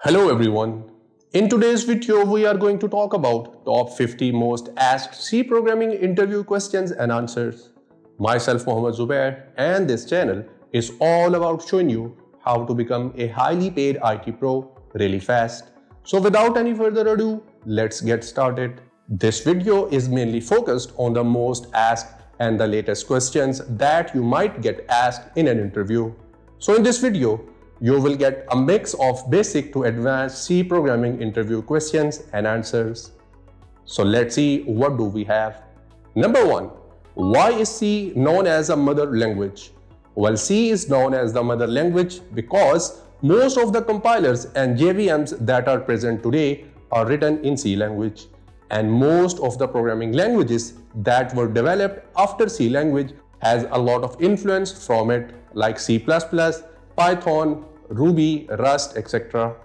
Hello everyone. In today's video, we are going to talk about top 50 most asked C programming interview questions and answers. Myself Mohammad Zubair, and this channel is all about showing you how to become a highly paid IT pro really fast. So without any further ado, let's get started. This video is mainly focused on the most asked and the latest questions that you might get asked in an interview. So in this video, you will get a mix of basic to advanced C programming interview questions and answers. So let's see what do we have. Number 1. Why is C known as a mother language? Well, C is known as the mother language because most of the compilers and JVMs that are present today are written in C language. And most of the programming languages that were developed after C language has a lot of influence from it, like C++, Python, Ruby, Rust, etc.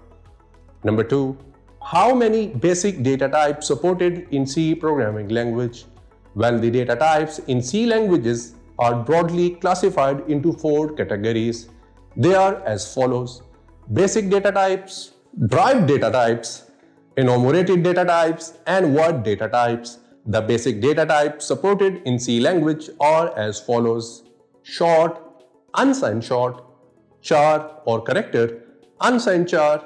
Number 2. How many basic data types supported in C programming language? Well, the data types in C languages are broadly classified into 4 categories. They are as follows: basic data types, derived data types, enumerated data types, and word data types. The basic data types supported in C language are as follows: short, unsigned short, char or character, unsigned char,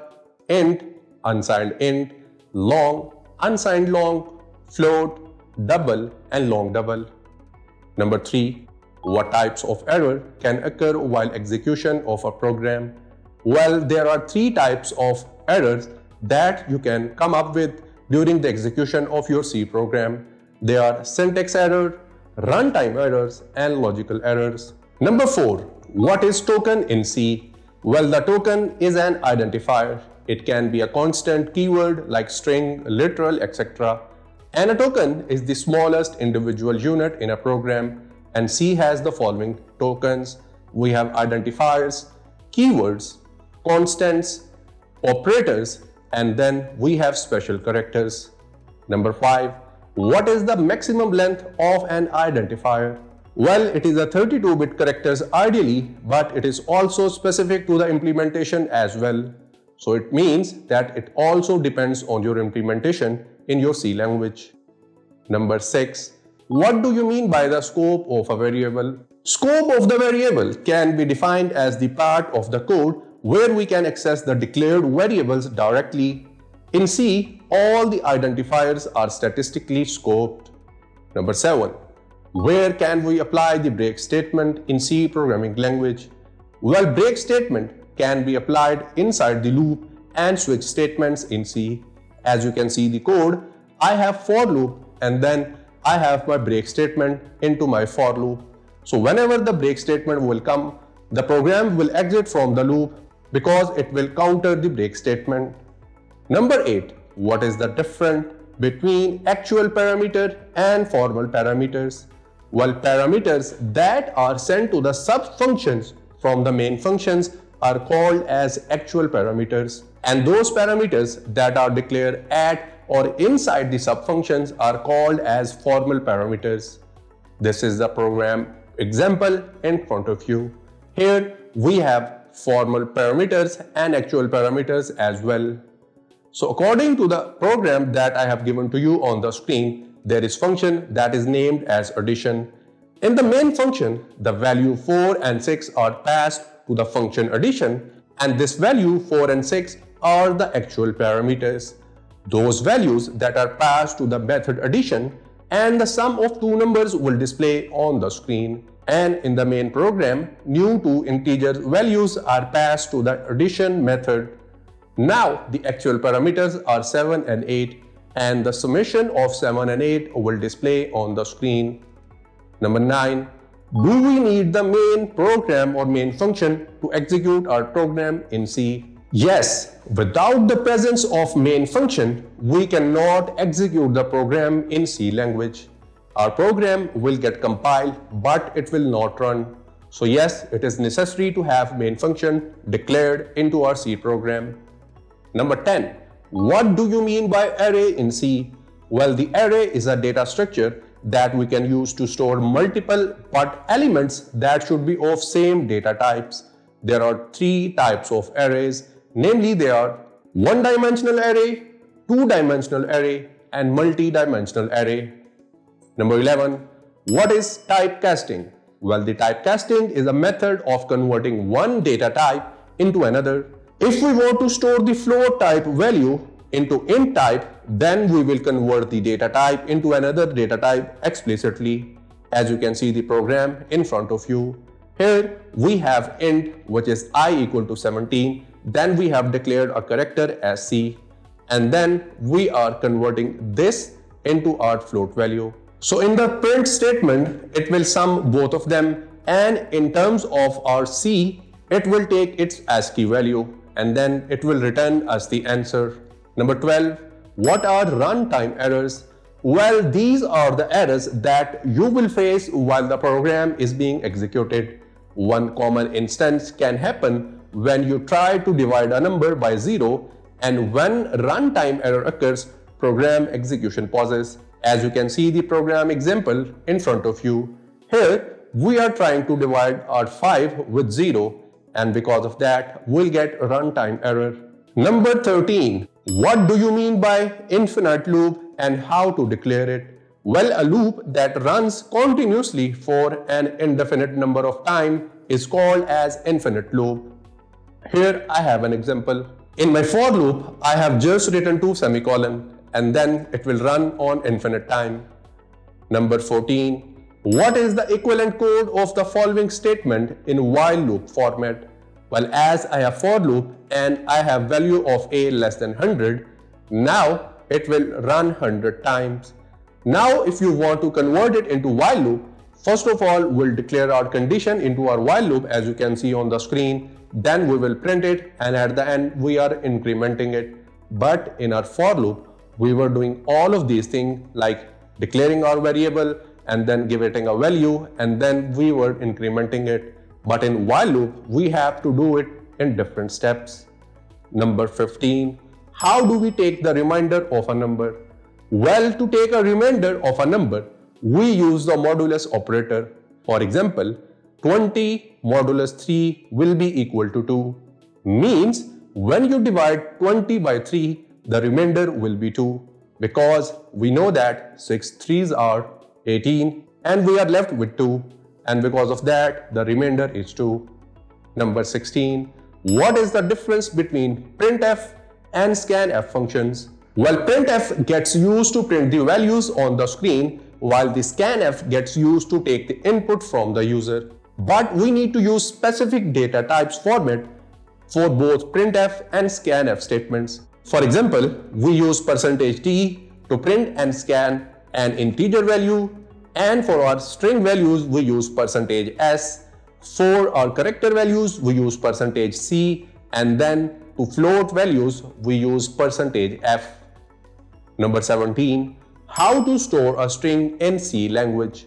int, unsigned int, long, unsigned long, float, double, and long double. Number 3. What types of error can occur while execution of a program? Well, there are 3 types of errors that you can come up with during the execution of your C program. They are syntax error, runtime errors, and logical errors. Number 4. What is token in C? Well, the token is an identifier. It can be a constant keyword like string, literal, etc. And a token is the smallest individual unit in a program. And C has the following tokens. We have identifiers, keywords, constants, operators, and then we have special characters. Number 5. What is the maximum length of an identifier? Well, it is a 32-bit characters ideally, but it is also specific to the implementation as well. So it means that it also depends on your implementation in your C language. Number 6. What do you mean by the scope of a variable? Scope of the variable can be defined as the part of the code where we can access the declared variables directly. In C, all the identifiers are statistically scoped. Number 7. Where can we apply the break statement in C programming language? Well, break statement can be applied inside the loop and switch statements in C. As you can see the code, I have for loop and then I have my break statement into my for loop. So whenever the break statement will come, the program will exit from the loop because it will counter the break statement. Number 8. What is the difference between actual parameter and formal parameters? Well, parameters that are sent to the sub-functions from the main functions are called as actual parameters. And those parameters that are declared at or inside the sub-functions are called as formal parameters. This is the program example in front of you. Here we have formal parameters and actual parameters as well. So according to the program that I have given to you on the screen, there is function that is named as addition. In the main function, the value 4 and 6 are passed to the function addition, and this value 4 and 6 are the actual parameters. Those values that are passed to the method addition and the sum of two numbers will display on the screen. And in the main program, new 2 integer values are passed to the addition method. Now the actual parameters are 7 and 8. And the summation of 7 and 8 will display on the screen. Number 9. Do we need the main program or main function to execute our program in C? Yes, without the presence of main function, we cannot execute the program in C language. Our program will get compiled, but it will not run. So yes, it is necessary to have main function declared into our C program. Number 10. What do you mean by array in C? Well, the array is a data structure that we can use to store multiple but elements that should be of same data types. There are 3 types of arrays, namely they are one-dimensional array, two-dimensional array, and multi-dimensional array. Number 11. What is typecasting? Well, the typecasting is a method of converting one data type into another. If we want to store the float type value into int type, then we will convert the data type into another data type explicitly. As you can see the program in front of you. Here we have int, which is I equal to 17. Then we have declared a character as C. And then we are converting this into our float value. So in the print statement, it will sum both of them, and in terms of our C, it will take its ASCII value and then it will return us the answer. Number 12. What are runtime errors? Well, these are the errors that you will face while the program is being executed. One common instance can happen when you try to divide a number by 0, and when runtime error occurs, program execution pauses. As you can see the program example in front of you. Here we are trying to divide our 5 with 0, and because of that we'll get runtime error. Number 13. What do you mean by infinite loop and how to declare it? Well, a loop that runs continuously for an indefinite number of time is called as infinite loop. Here I have an example. In my for loop, I have just written 2 semicolons and then it will run on infinite time. Number 14. What is the equivalent code of the following statement in while loop format? Well, as I have for loop and I have value of a less than 100, now it will run 100 times. Now if you want to convert it into while loop, first of all we'll declare our condition into our while loop as you can see on the screen. Then we will print it, and at the end we are incrementing it. But in our for loop, we were doing all of these things like declaring our variable and then giving a value, and then we were incrementing it. But in while loop, we have to do it in different steps. Number 15. How do we take the remainder of a number? Well, to take a remainder of a number, we use the modulus operator. For example, 20 modulus 3 will be equal to 2. Means when you divide 20 by 3, the remainder will be 2, because we know that 6 3s are 18 and we are left with 2, and because of that the remainder is 2. Number 16. What is the difference between printf and scanf functions? Well, printf gets used to print the values on the screen, while the scanf gets used to take the input from the user. But we need to use specific data types format for both printf and scanf statements. For example, we use %t to print and scan an integer value, and for our string values we use %s. For our character values we use %c, and then to float values we use %f. Number 17. How to store a string in C language?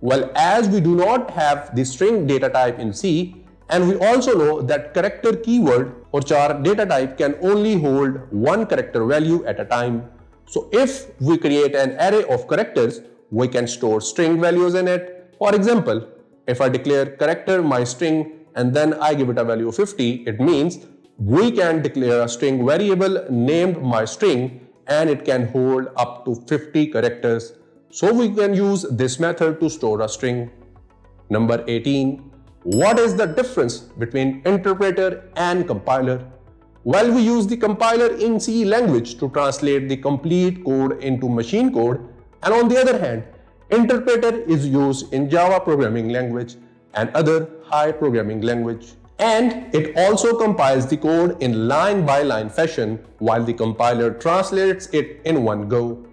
Well, as we do not have the string data type in C, and we also know that character keyword or char data type can only hold one character value at a time. So if we create an array of characters, we can store string values in it. For example, if I declare character my string and then I give it a value of 50, it means we can declare a string variable named my string, and it can hold up to 50 characters. So we can use this method to store a string. Number 18. What is the difference between interpreter and compiler? Well, we use the compiler in C language to translate the complete code into machine code, and on the other hand, interpreter is used in Java programming language and other high programming language. And it also compiles the code in line-by-line fashion, while the compiler translates it in one go.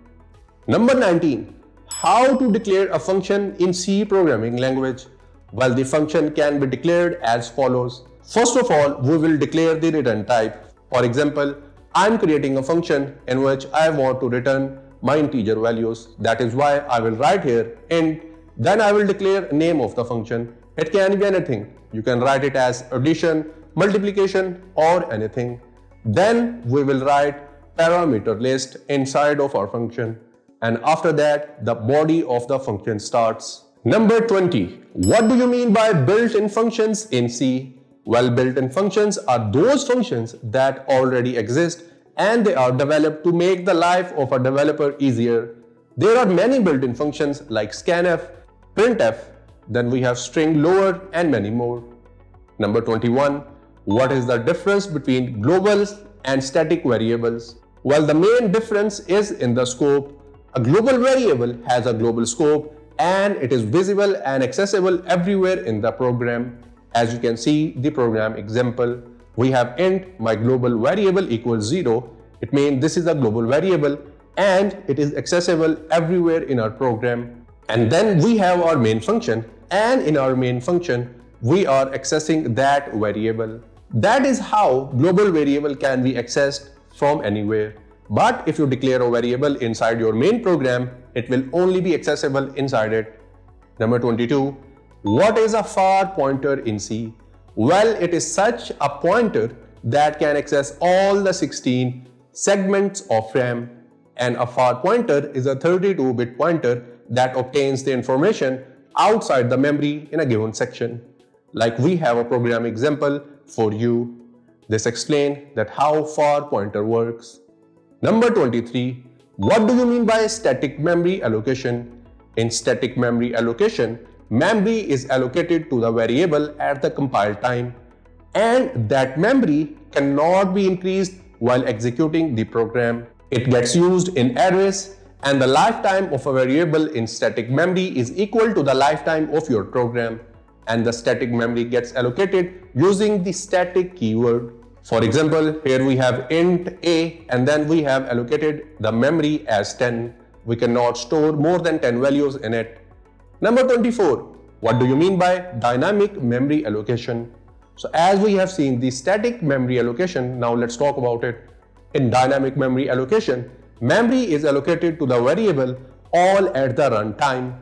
Number 19. How to declare a function in C programming language? Well, the function can be declared as follows. First of all, we will declare the return type. For example, I am creating a function in which I want to return my integer values. That is why I will write here int, then I will declare name of the function. It can be anything. You can write it as addition, multiplication, or anything. Then we will write parameter list inside of our function, and after that the body of the function starts. Number 20. What do you mean by built-in functions in C? Well, built-in functions are those functions that already exist and they are developed to make the life of a developer easier. There are many built-in functions like scanf, printf, then we have string lower and many more. Number 21. What is the difference between global and static variables? Well, the main difference is in the scope. A global variable has a global scope and it is visible and accessible everywhere in the program. As you can see the program example, we have int my global variable equals 0. It means this is a global variable and it is accessible everywhere in our program. And then we have our main function, and in our main function we are accessing that variable. That is how global variable can be accessed from anywhere. But if you declare a variable inside your main program, it will only be accessible inside it. Number 22. What is a far pointer in C? Well, it is such a pointer that can access all the 16 segments of RAM. And a far pointer is a 32-bit pointer that obtains the information outside the memory in a given section. Like we have a program example for you. This explains that how far pointer works. Number 23. What do you mean by static memory allocation? In static memory allocation, memory is allocated to the variable at the compile time, and that memory cannot be increased while executing the program. It gets used in arrays, and the lifetime of a variable in static memory is equal to the lifetime of your program, and the static memory gets allocated using the static keyword. For example, here we have int a and then we have allocated the memory as 10. We cannot store more than 10 values in it. Number 24. What do you mean by dynamic memory allocation? So as we have seen the static memory allocation, now let's talk about it. In dynamic memory allocation, memory is allocated to the variable all at the runtime,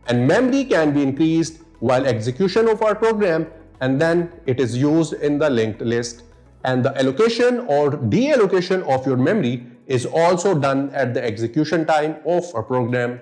and memory can be increased while execution of our program, and then it is used in the linked list. And the allocation or deallocation of your memory is also done at the execution time of a program,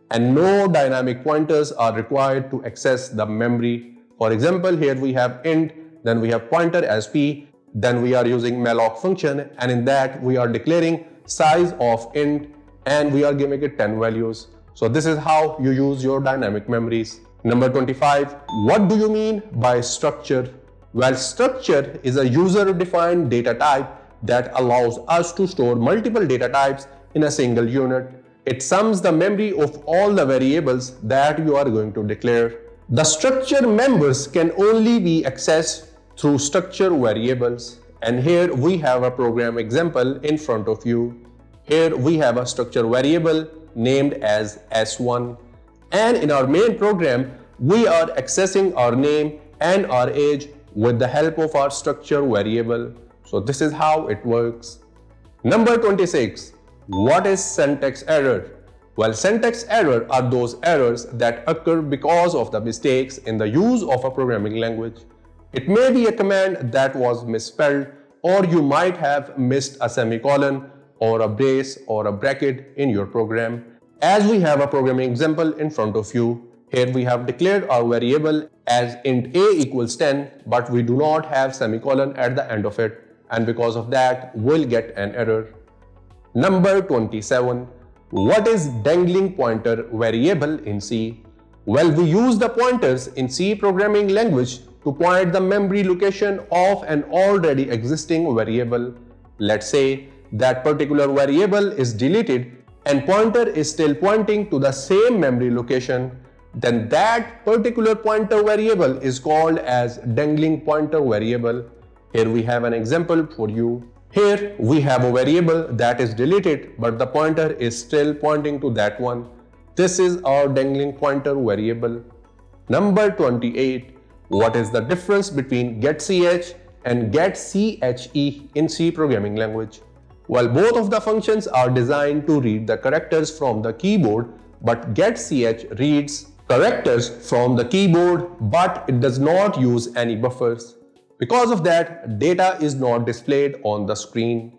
and no dynamic pointers are required to access the memory. For example, here we have int, then we have pointer as p, then we are using malloc function, and in that we are declaring size of int and we are giving it 10 values. So this is how you use your dynamic memories. Number 25. What do you mean by structure? Well, structure is a user-defined data type that allows us to store multiple data types in a single unit. It sums the memory of all the variables that you are going to declare. The structure members can only be accessed through structure variables. And here we have a program example in front of you. Here we have a structure variable named as S1. And in our main program, we are accessing our name and our age with the help of our structure variable. So this is how it works. Number 26. What is syntax error? Well, syntax error are those errors that occur because of the mistakes in the use of a programming language. It may be a command that was misspelled, or you might have missed a semicolon or a brace or a bracket in your program. As we have a programming example in front of you, here we have declared our variable as int a equals 10, but we do not have semicolon at the end of it, and because of that we'll get an error. Number 27. What is dangling pointer variable in C? Well, we use the pointers in C programming language to point the memory location of an already existing variable. Let's say that particular variable is deleted and pointer is still pointing to the same memory location, then that particular pointer variable is called as dangling pointer variable. Here we have an example for you. Here we have a variable that is deleted, but the pointer is still pointing to that one. This is our dangling pointer variable. Number 28. What is the difference between getch and getche in C programming language? Well, both of the functions are designed to read the characters from the keyboard, but getch reads characters from the keyboard, but it does not use any buffers. Because of that, data is not displayed on the screen.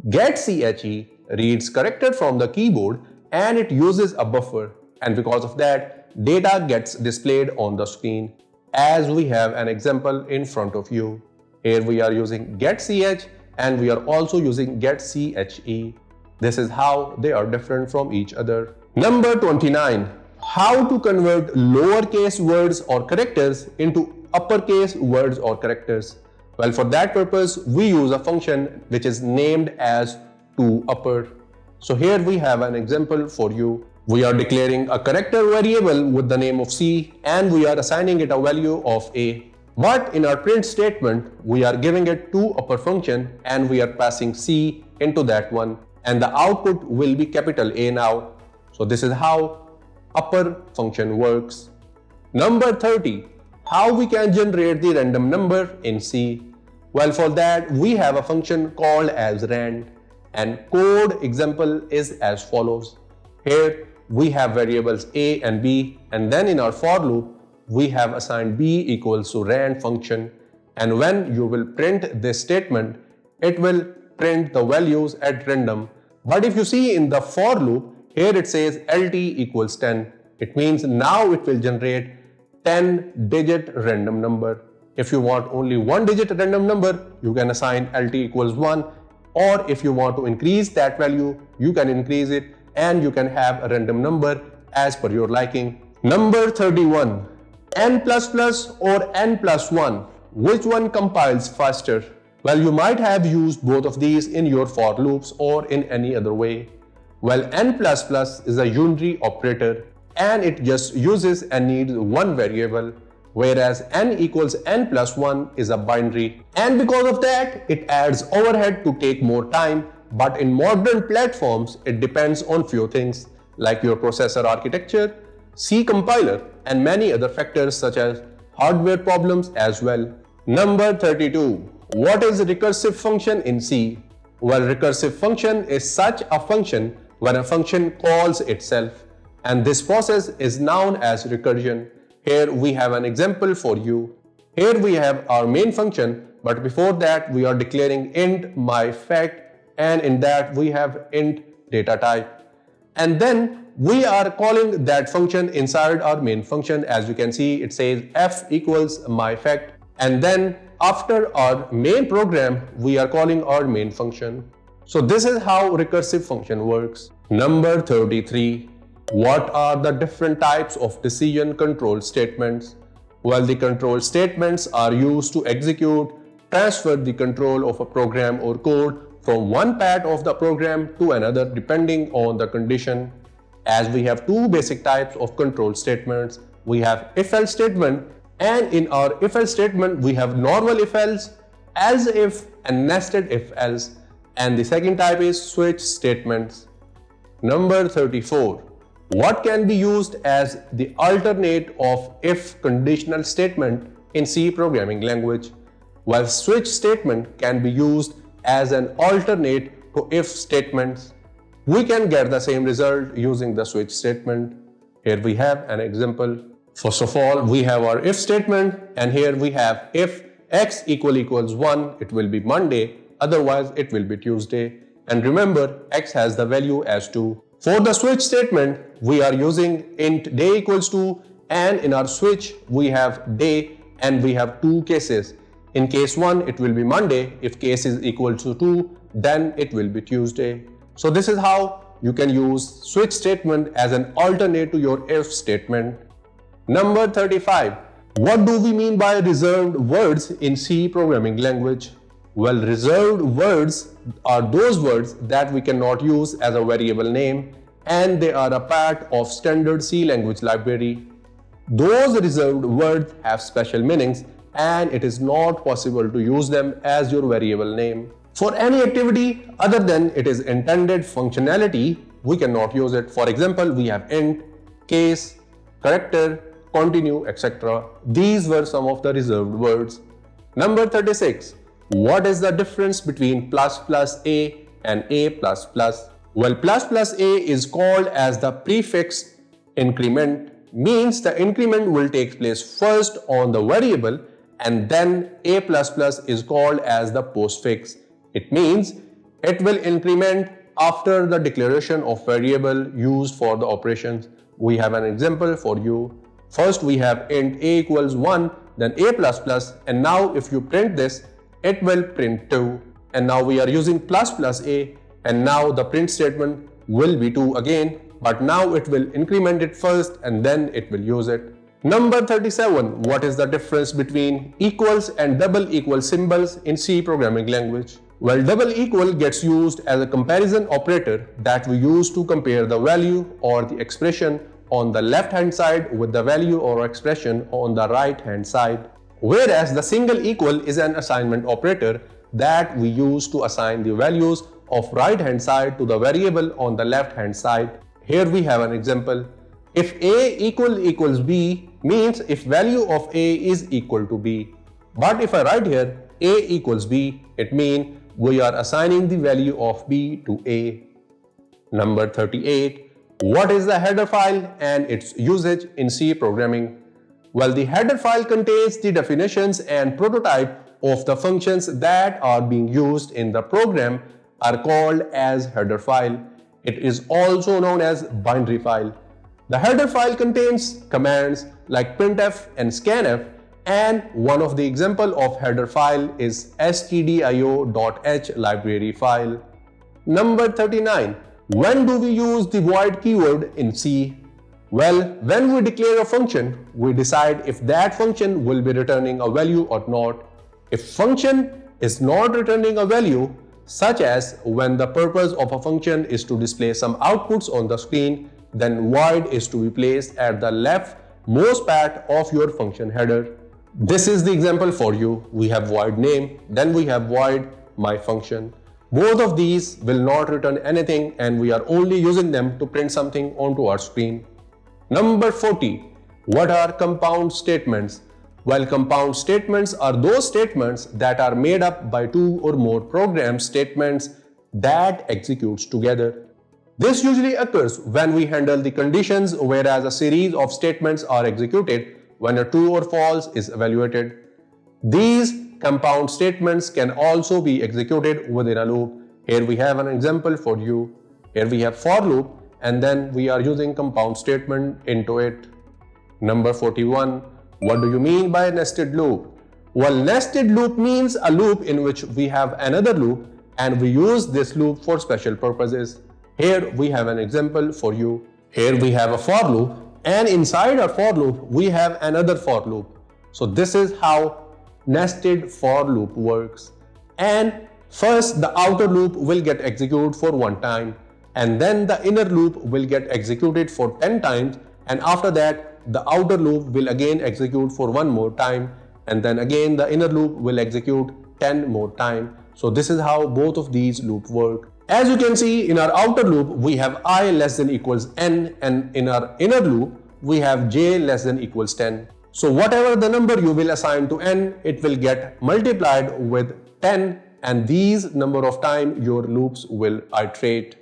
Getche reads character from the keyboard and it uses a buffer, and because of that, data gets displayed on the screen. As we have an example in front of you. Here we are using getch and we are also using getche. This is how they are different from each other. Number 29. How to convert lowercase words or characters into uppercase words or characters. Well, for that purpose, we use a function which is named as toUpper. So here we have an example for you. We are declaring a character variable with the name of C and we are assigning it a value of A. But in our print statement, we are giving it toUpper function and we are passing C into that one, and the output will be capital A now. So this is how upper function works. Number 30. How we can generate the random number in C? Well, for that we have a function called as rand, and code example is as follows. Here we have variables A and B, and then in our for loop we have assigned B equals to rand function, and when you will print this statement, it will print the values at random. But if you see in the for loop, here it says LT equals 10. It means now it will generate 10-digit random number. If you want only 1-digit random number, you can assign LT equals 1, or if you want to increase that value, you can increase it and you can have a random number as per your liking. Number 31. N++ or N+1, which one compiles faster? Well, you might have used both of these in your for loops or in any other way. Well, N++ is a unary operator and it just uses and needs one variable, whereas N equals N+1 is a binary. And because of that, it adds overhead to take more time, but in modern platforms, it depends on few things like your processor architecture, C compiler, and many other factors such as hardware problems as well. Number 32. What is a recursive function in C? Well, recursive function is such a function when a function calls itself, and this process is known as recursion. Here we have an example for you. Here we have our main function, but before that we are declaring int myFact, and in that we have int data type. And then we are calling that function inside our main function. As you can see, it says f equals myFact, and then after our main program, we are calling our main function. So this is how recursive function works. Number 33. What are the different types of decision control statements? Well, the control statements are used to execute, transfer the control of a program or code from one part of the program to another depending on the condition. As we have two basic types of control statements, we have if-else statement, and in our if-else statement we have normal if-else, else if, and nested if-else, and the second type is switch statements. Number 34. What can be used as the alternate of if conditional statement in C programming language? While switch statement can be used as an alternate to if statements, we can get the same result using the switch statement. Here we have an example. First of all, we have our if statement, and here we have if x equals 1, it will be Monday, otherwise it will be Tuesday. And remember, x has the value as 2. For the switch statement, we are using int day equals 2, and in our switch we have day, and we have two cases. In case 1, it will be Monday. If case is equal to 2, then it will be Tuesday. So this is how you can use switch statement as an alternate to your if statement. Number 35. What do we mean by reserved words in C programming language? Well, reserved words are those words that we cannot use as a variable name, and they are a part of standard C language library. Those reserved words have special meanings, and it is not possible to use them as your variable name. For any activity other than it is intended functionality, we cannot use it. For example, we have int, case, character, continue, etc. These were some of the reserved words. Number 36. What is the difference between ++a and a++? Well, ++a is called as the prefix increment, means the increment will take place first on the variable, and then a++ is called as the postfix. It means it will increment after the declaration of variable used for the operations. We have an example for you. First we have int a equals 1, then a++, and now if you print this, it will print 2. and now we are using ++a, and now the print statement will be 2 again, but now it will increment it first and then it will use it. Number 37. What is the difference between equals and double equal symbols in C programming language? Well, double equal gets used as a comparison operator that we use to compare the value or the expression on the left hand side with the value or expression on the right hand side. Whereas the single equal is an assignment operator that we use to assign the values of right hand side to the variable on the left hand side. Here we have an example. If a equals b means if value of a is equal to b. But if I write here a equals b, it means we are assigning the value of b to a. Number 38. What is the header file and its usage in C programming? Well, the header file contains the definitions and prototype of the functions that are being used in the program are called as header file. It is also known as binary file. The header file contains commands like printf and scanf, and one of the example of header file is stdio.h library file. Number 39. When do we use the void keyword in C? Well, when we declare a function, we decide if that function will be returning a value or not. If function is not returning a value, such as when the purpose of a function is to display some outputs on the screen, then void is to be placed at the leftmost part of your function header. This is the example for you. We have void name, then we have void my function. Both of these will not return anything and we are only using them to print something onto our screen. Number 40. What are compound statements? Well, compound statements are those statements that are made up by two or more program statements that executes together. This usually occurs when we handle the conditions, whereas a series of statements are executed when a true or false is evaluated. These compound statements can also be executed within a loop. Here we have an example for you. Here we have for loop and then we are using compound statement into it. Number 41. What do you mean by nested loop? Well, nested loop means a loop in which we have another loop and we use this loop for special purposes. Here we have an example for you. Here we have a for loop and inside our for loop we have another for loop. So this is how nested for loop works. And first the outer loop will get executed for one time and then the inner loop will get executed for 10 times, and after that the outer loop will again execute for one more time and then again the inner loop will execute 10 more times. So this is how both of these loops work. As you can see, in our outer loop we have I less than equals n and in our inner loop we have j less than equals 10. So whatever the number you will assign to n, it will get multiplied with 10 and these number of times your loops will iterate.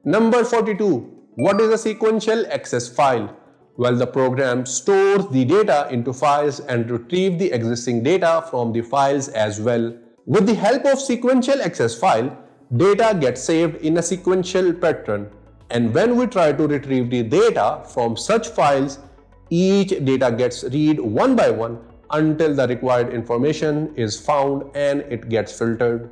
Number 42. What is a sequential access file? Well, the program stores the data into files and retrieves the existing data from the files as well. With the help of sequential access file, data gets saved in a sequential pattern, and when we try to retrieve the data from such files, each data gets read one by one until the required information is found and it gets filtered.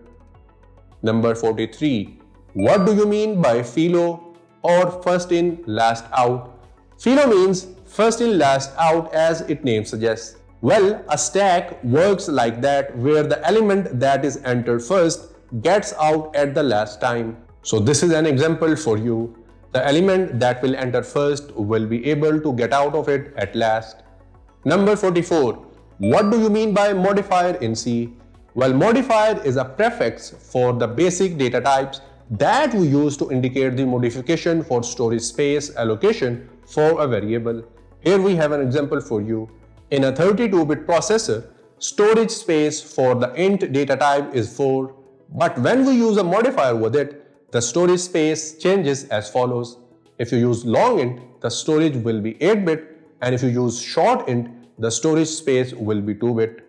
Number 43. What do you mean by FILO or first in last out? FILO means first in last out, as its name suggests. Well, a stack works like that where the element that is entered first gets out at the last time. So this is an example for you. The element that will enter first will be able to get out of it at last. Number 44. What do you mean by modifier in C? Well, modifier is a prefix for the basic data types that we use to indicate the modification for storage space allocation for a variable. Here we have an example for you. In a 32-bit processor, storage space for the int data type is 4. But when we use a modifier with it, the storage space changes as follows. If you use long int, the storage will be 8-bit, and if you use short int, the storage space will be 2-bit.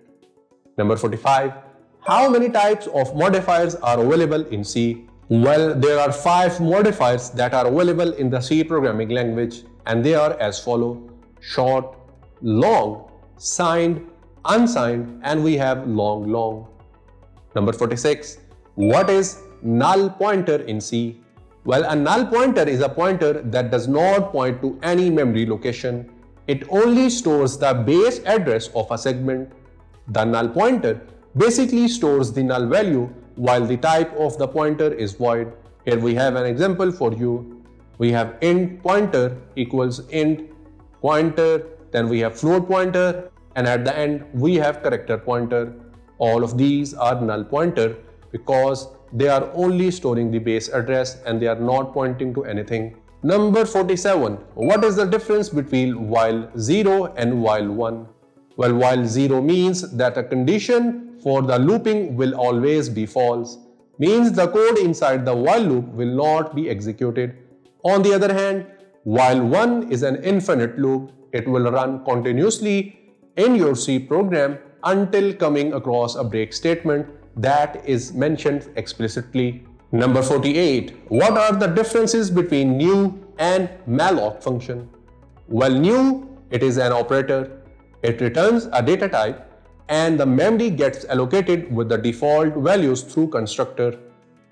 Number 45. How many types of modifiers are available in C? Well, there are 5 modifiers that are available in the C programming language, and they are as follow: short, long, signed, unsigned, and we have long. Number 46. What is null pointer in C? Well, a null pointer is a pointer that does not point to any memory location. It only stores the base address of a segment. The null pointer basically stores the null value while the type of the pointer is void. Here we have an example for you. We have int pointer equals int pointer, then we have float pointer, and at the end we have character pointer. All of these are null pointer because they are only storing the base address and they are not pointing to anything. Number 47. What is the difference between while 0 and while 1? Well, while 0 means that a condition for the looping will always be false, means the code inside the while loop will not be executed. On the other hand, while 1 is an infinite loop, it will run continuously in your C program until coming across a break statement that is mentioned explicitly. Number 48. What are the differences between new and malloc function? Well, new, it is an operator. It returns a data type and the memory gets allocated with the default values through constructor.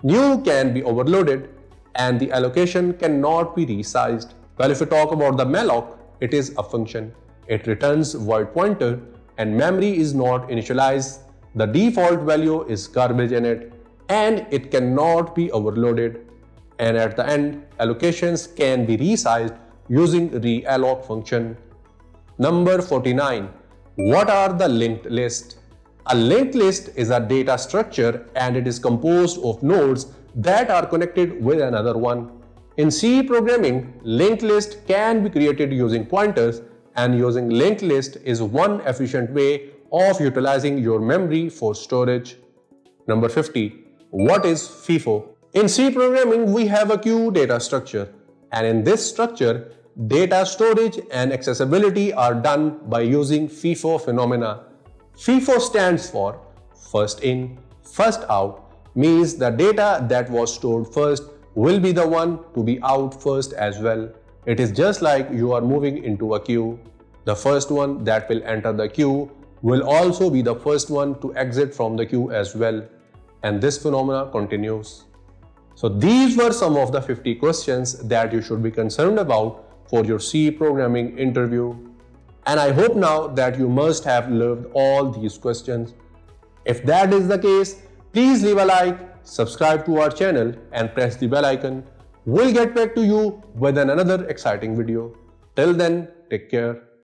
New can be overloaded and the allocation cannot be resized. Well, if we talk about the malloc, it is a function. It returns void pointer and memory is not initialized. The default value is garbage in it and it cannot be overloaded. And at the end, allocations can be resized using realloc function. Number 49. What are the linked list? A linked list is a data structure and it is composed of nodes that are connected with another one. In C programming, linked list can be created using pointers, and using linked list is one efficient way of utilizing your memory for storage. Number 50. What is FIFO? In C programming, we have a queue data structure, and in this structure, data storage and accessibility are done by using FIFO phenomena. FIFO stands for first in, first out, means the data that was stored first will be the one to be out first as well. It is just like you are moving into a queue. The first one that will enter the queue will also be the first one to exit from the queue as well. And this phenomena continues. So these were some of the 50 questions that you should be concerned about for your C programming interview. And I hope now that you must have loved all these questions. If that is the case, please leave a like, subscribe to our channel and press the bell icon. We'll get back to you with another exciting video. Till then, take care.